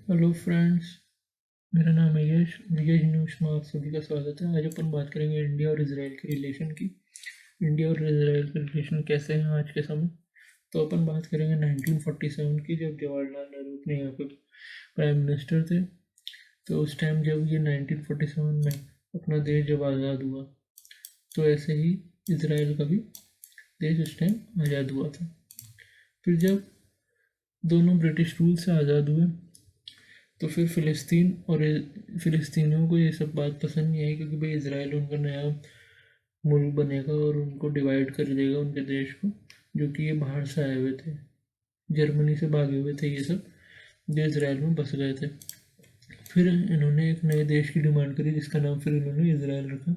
Hello friends, मेरा नाम है यश। यश न्यूज़ में आप सभी का स्वागत है। आज अपन बात करेंगे इंडिया और इजराइल के रिलेशन की। इंडिया और इजराइल के रिलेशन कैसे हैं आज के समय। तो अपन बात करेंगे 1947 की, जब जवाहरलाल नेहरू अपने यहाँ पे प्राइम मिनिस्टर थे। तो उस टाइम जब ये 1947 में अपना देश जब आज़ाद हुआ, तो ऐसे ही इसराइल का भी देश उस टाइम आज़ाद हुआ था। फिर जब दोनों ब्रिटिश रूल से आज़ाद हुए, तो फिर फ़िलिस्तीन और फ़िलिस्तीनियों को ये सब बात पसंद नहीं आई, क्योंकि भाई इसराइल उनका नया मुल्क बनेगा और उनको डिवाइड कर देगा उनके देश को, जो कि ये बाहर से आए हुए थे, जर्मनी से भागे हुए थे ये सब, जो इसराइल में बस गए थे। फिर इन्होंने एक नए देश की डिमांड करी, जिसका नाम फिर इन्होंने इसराइल रखा।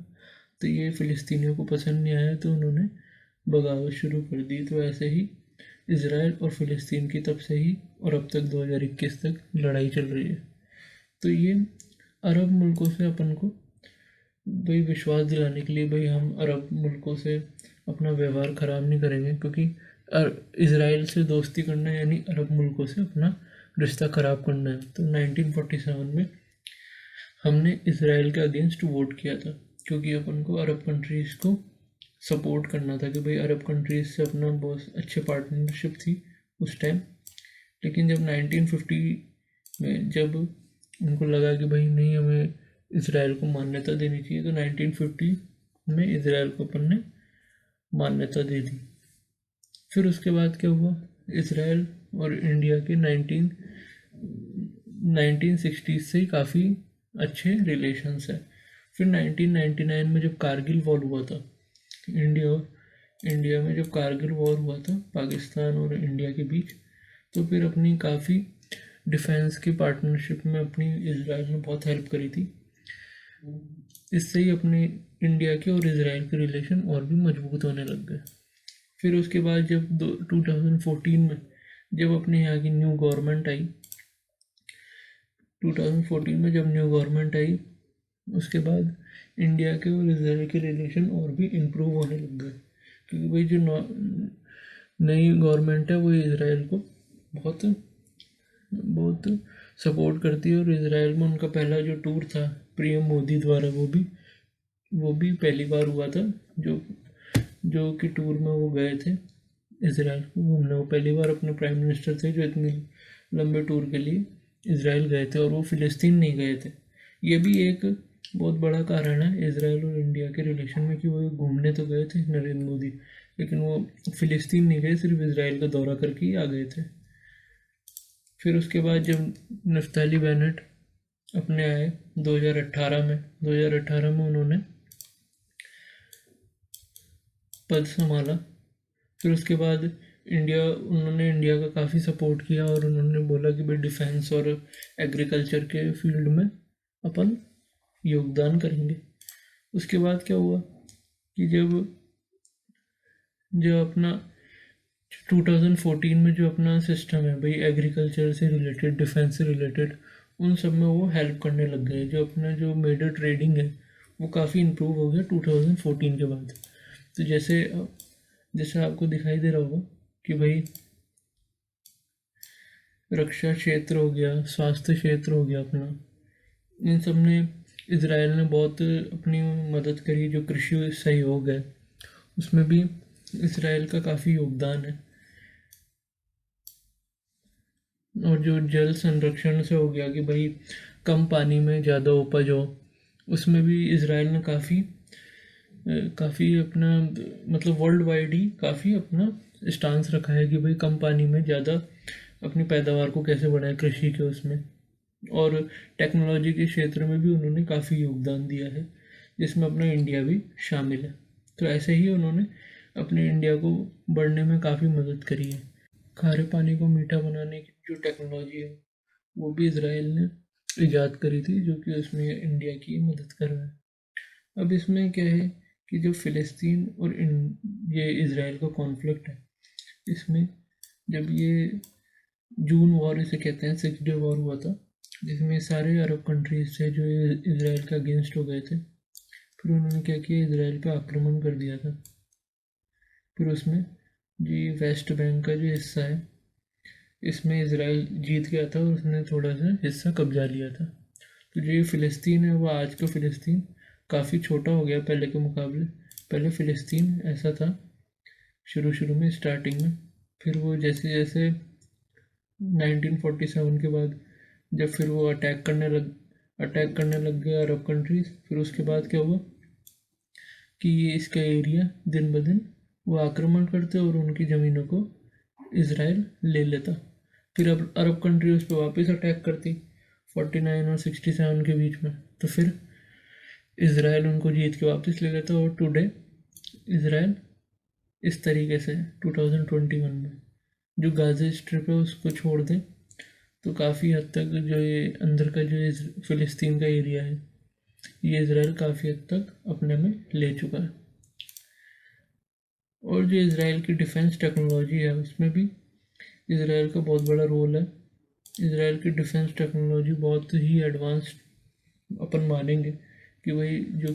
तो ये फ़िलिस्तीनियों को पसंद नहीं आया, तो उन्होंने बगावत शुरू कर दी। तो ऐसे ही इसराइल और फ़िलिस्तीन की तब से ही और अब तक 2021 तक लड़ाई चल रही है। तो ये अरब मुल्कों से अपन को भाई विश्वास दिलाने के लिए, भाई हम अरब मुल्कों से अपना व्यवहार ख़राब नहीं करेंगे, क्योंकि इसराइल से दोस्ती करना यानी अरब मुल्कों से अपना रिश्ता ख़राब करना है। तो 1947 में हमने इसराइल के अगेंस्ट वोट किया था, क्योंकि अपन को अरब कंट्रीज़ को सपोर्ट करना था कि भाई अरब कंट्रीज़ से अपना बहुत अच्छे पार्टनरशिप थी उस टाइम। लेकिन जब 1950 में जब उनको लगा कि भाई नहीं, हमें इसराइल को मान्यता देनी चाहिए, तो 1950 में इसराइल को अपन ने मान्यता दे दी। फिर उसके बाद क्या हुआ, इसराइल और इंडिया के 1960 से काफ़ी अच्छे रिलेशंस है। फिर 1999 में जब कारगिल वॉर हुआ था, इंडिया में जब कारगिल वॉर हुआ था पाकिस्तान और इंडिया के बीच, तो फिर अपनी काफ़ी डिफेंस की पार्टनरशिप में अपनी इसराइल ने बहुत हेल्प करी थी। इससे ही अपने इंडिया के और इसराइल के रिलेशन और भी मजबूत होने लग गए। फिर उसके बाद जब 2014 में जब अपने यहाँ की न्यू गवर्नमेंट आई, 2014 में जब न्यू गवर्नमेंट आई, उसके बाद इंडिया के और इसराइल के रिलेशन और भी इम्प्रूव होने लग गए, क्योंकि भाई जो नई गवर्नमेंट है वो इसराइल को बहुत बहुत सपोर्ट करती है। और इसराइल में उनका पहला जो टूर था पीएम मोदी द्वारा, वो भी पहली बार हुआ था, जो जो कि टूर में वो गए थे इसराइल को घूमने। वो पहली बार अपने प्राइम मिनिस्टर थे जो इतनी लंबे टूर के लिए इसराइल गए थे, और वो फ़िलिस्तीन नहीं गए थे। ये भी एक बहुत बड़ा कारण है इसराइल और इंडिया के रिलेशन में, कि वो घूमने तो गए थे नरेंद्र मोदी, लेकिन वो फ़िलिस्तीन नहीं गए, सिर्फ इसराइल का दौरा करके ही आ गए थे। फिर उसके बाद जब नफ्ताली बेनेट अपने आए 2018 में उन्होंने पद संभाला। फिर उसके बाद उन्होंने इंडिया का काफ़ी सपोर्ट किया, और उन्होंने बोला कि भाई डिफेंस और एग्रीकल्चर के फील्ड में अपन योगदान करेंगे। उसके बाद क्या हुआ कि जब जो अपना 2014 में जो अपना सिस्टम है भाई एग्रीकल्चर से रिलेटेड, डिफेंस से रिलेटेड, उन सब में वो हेल्प करने लग गए। जो अपना जो मेजर ट्रेडिंग है वो काफ़ी इम्प्रूव हो गया 2014 के बाद। तो जैसे जैसे आपको दिखाई दे रहा होगा कि भाई रक्षा क्षेत्र हो गया, स्वास्थ्य क्षेत्र हो गया अपना, इन सब ने इसराइल ने बहुत अपनी मदद करी। जो कृषि सहयोग है उसमें भी इसराइल का काफ़ी योगदान है। और जो जल संरक्षण से हो गया कि भाई कम पानी में ज़्यादा उपज हो, उसमें भी इसराइल ने काफ़ी अपना, मतलब वर्ल्ड वाइड ही काफ़ी अपना स्टांस रखा है कि भाई कम पानी में ज़्यादा अपनी पैदावार को कैसे बढ़ाएं कृषि के उसमें। और टेक्नोलॉजी के क्षेत्र में भी उन्होंने काफ़ी योगदान दिया है, जिसमें अपना इंडिया भी शामिल है। तो ऐसे ही उन्होंने अपने इंडिया को बढ़ने में काफ़ी मदद करी है। खारे पानी को मीठा बनाने की जो टेक्नोलॉजी है वो भी इसराइल ने ईजाद करी थी, जो कि उसमें इंडिया की मदद कर रहा है। अब इसमें क्या है कि जो फ़िलिस्तीन और ये इसराइल का कॉन्फ्लिक्ट है, इसमें जब ये जून वॉर इसे कहते हैं, 6 डे वॉर हुआ था, जिसमें सारे अरब कंट्रीज थे जो इसराइल के अगेंस्ट हो गए थे। फिर उन्होंने क्या किया, इसराइल पे आक्रमण कर दिया था। फिर उसमें जी वेस्ट बैंक का जो हिस्सा है इसमें इज़राइल जीत गया था और उसने थोड़ा सा हिस्सा कब्जा लिया था। तो जो ये फ़िलिस्तीन है वो आज का फ़िलिस्तीन काफ़ी छोटा हो गया पहले के मुकाबले। पहले फ़िलिस्तीन ऐसा था शुरू शुरू में, स्टार्टिंग में। फिर वो जैसे जैसे 1947 के बाद जब फिर वो अटैक करने लग गए अरब कंट्रीज़, फिर उसके बाद क्या हुआ कि ये इसका एरिया दिन ब दिन वो आक्रमण करते और उनकी ज़मीनों को इज़राइल ले लेता। फिर अब अरब कंट्री उस पर वापस अटैक करती 49 और 67 के बीच में, तो फिर इज़राइल उनको जीत के वापस ले लेता। और टुडे इज़राइल इस तरीके से 2021 में जो गाज़ा स्ट्रिप है उसको छोड़ दें तो काफ़ी हद तक जो ये अंदर का जो फ़िलिस्तीन का एरिया है ये इज़राइल काफ़ी हद तक अपने में ले चुका है। और जो इज़राइल की डिफेंस टेक्नोलॉजी है उसमें भी इज़राइल का बहुत बड़ा रोल है। इज़राइल की डिफेंस टेक्नोलॉजी बहुत ही एडवांस्ड अपन मानेंगे कि भाई जो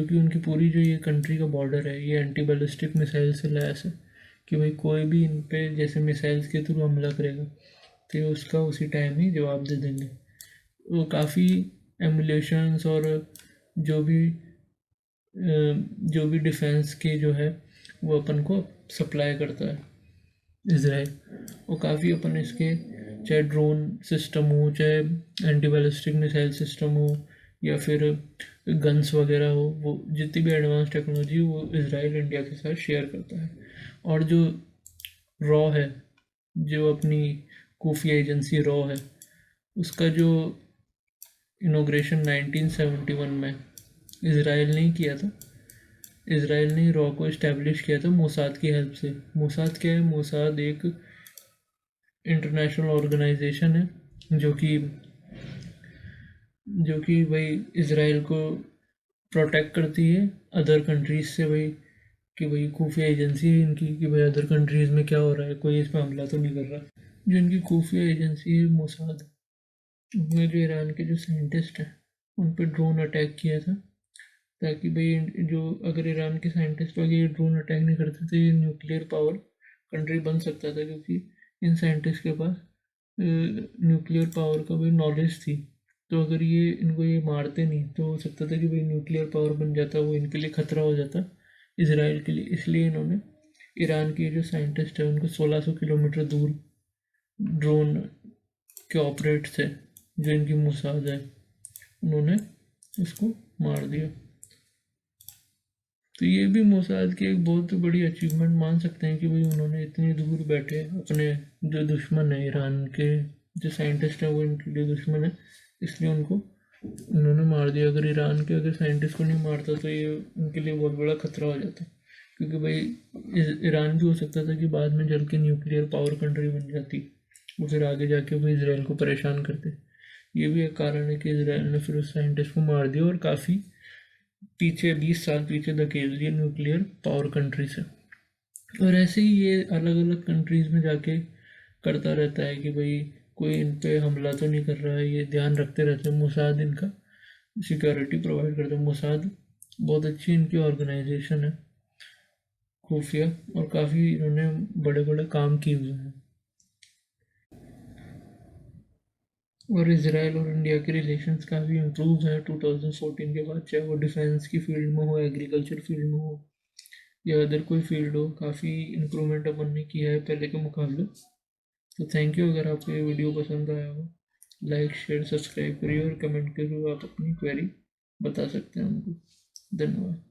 कि उनकी पूरी जो ये कंट्री का बॉर्डर है ये एंटी बैलिस्टिक मिसाइल से लैस है कि भाई कोई भी इन पे जैसे मिसाइल्स के थ्रू हमला करेगा तो ये उसका उसी टाइम ही जवाब दे देंगे। वो काफ़ी एमुलेशंस और जो भी डिफेंस के जो है वो अपन को सप्लाई करता है इज़राइल। वो काफ़ी अपन इसके चाहे ड्रोन सिस्टम हो, चाहे एंटी बैलिस्टिक मिसाइल सिस्टम हो, या फिर गन्स वगैरह हो, वो जितनी भी एडवांस टेक्नोलॉजी वो इज़राइल इंडिया के साथ शेयर करता है। और जो रॉ है, जो अपनी खुफिया एजेंसी रॉ है, उसका जो इनोग्रेशन 1971 में इज़राइल ने ही किया था। इज़राइल ने रॉ को इस्टेब्लिश किया था मोसाद की हेल्प से। मोसाद क्या है? मोसाद एक इंटरनेशनल ऑर्गेनाइजेशन है जो कि भाई इज़राइल को प्रोटेक्ट करती है अदर कंट्रीज़ से, भाई कि भाई खुफिया एजेंसी है इनकी कि भाई अदर कंट्रीज़ में क्या हो रहा है, कोई इस पर हमला तो नहीं कर रहा। जो इनकी खुफिया एजेंसी है मोसाद, उन्होंने जो ईरान के जो साइंटिस्ट हैं उन पर ड्रोन अटैक किया था ताकि भाई जो अगर ईरान के साइंटिस्ट वगैरह ये ड्रोन अटैक नहीं करते तो ये न्यूक्लियर पावर कंट्री बन सकता था, क्योंकि इन साइंटिस्ट के पास न्यूक्लियर पावर का भी नॉलेज थी। तो अगर ये इनको ये मारते नहीं तो हो सकता था कि भाई न्यूक्लियर पावर बन जाता, वो इनके लिए ख़तरा हो जाता इज़राइल के लिए। इसलिए इन्होंने ईरान के जो साइंटिस्ट है उनको 1600 किलोमीटर दूर ड्रोन के ऑपरेट थे जो इनकी मोसाद है, उन्होंने इसको मार दिया। तो ये भी मोसाद की एक बहुत बड़ी अचीवमेंट मान सकते हैं कि भाई उन्होंने इतनी दूर बैठे अपने जो दुश्मन है ईरान के जो साइंटिस्ट हैं वो इनके लिए दुश्मन है, इसलिए उन्होंने मार दिया। अगर ईरान के अगर साइंटिस्ट को नहीं मारता तो ये उनके लिए बहुत बड़ा खतरा हो जाता, क्योंकि भाई ईरान भी हो सकता था कि बाद में जल के न्यूक्लियर पावर कंट्री बन जाती, वो फिर आगे जाके वो इसराइल को परेशान करते। ये भी एक कारण है कि इसराइल ने फिर उस साइंटिस्ट को मार दिया और काफ़ी पीछे 20 साल पीछे धकेल दिया न्यूक्लियर पावर कंट्री से। और ऐसे ही ये अलग अलग कंट्रीज़ में जाके करता रहता है कि भाई कोई इन पे हमला तो नहीं कर रहा है, ये ध्यान रखते रहते हैं। मोसाद इनका सिक्योरिटी प्रोवाइड करता है। मोसाद बहुत अच्छी इनकी ऑर्गेनाइजेशन है खुफिया, और काफ़ी इन्होंने बड़े बड़े काम किए हुए हैं। और इसराइल और इंडिया के रिलेशंस काफ़ी इम्प्रूव हैं 2014 के बाद, चाहे वो डिफेंस की फील्ड में हो, एग्रीकल्चर फील्ड में हो, या अदर कोई फील्ड हो। काफ़ी इम्प्रूवमेंट अपन ने किया है पहले के मुकाबले। तो थैंक यू। अगर आपको ये वीडियो पसंद आया हो, लाइक शेयर सब्सक्राइब करिए और कमेंट के थ्रू आप अपनी क्वेरी बता सकते हैं हमको। धन्यवाद।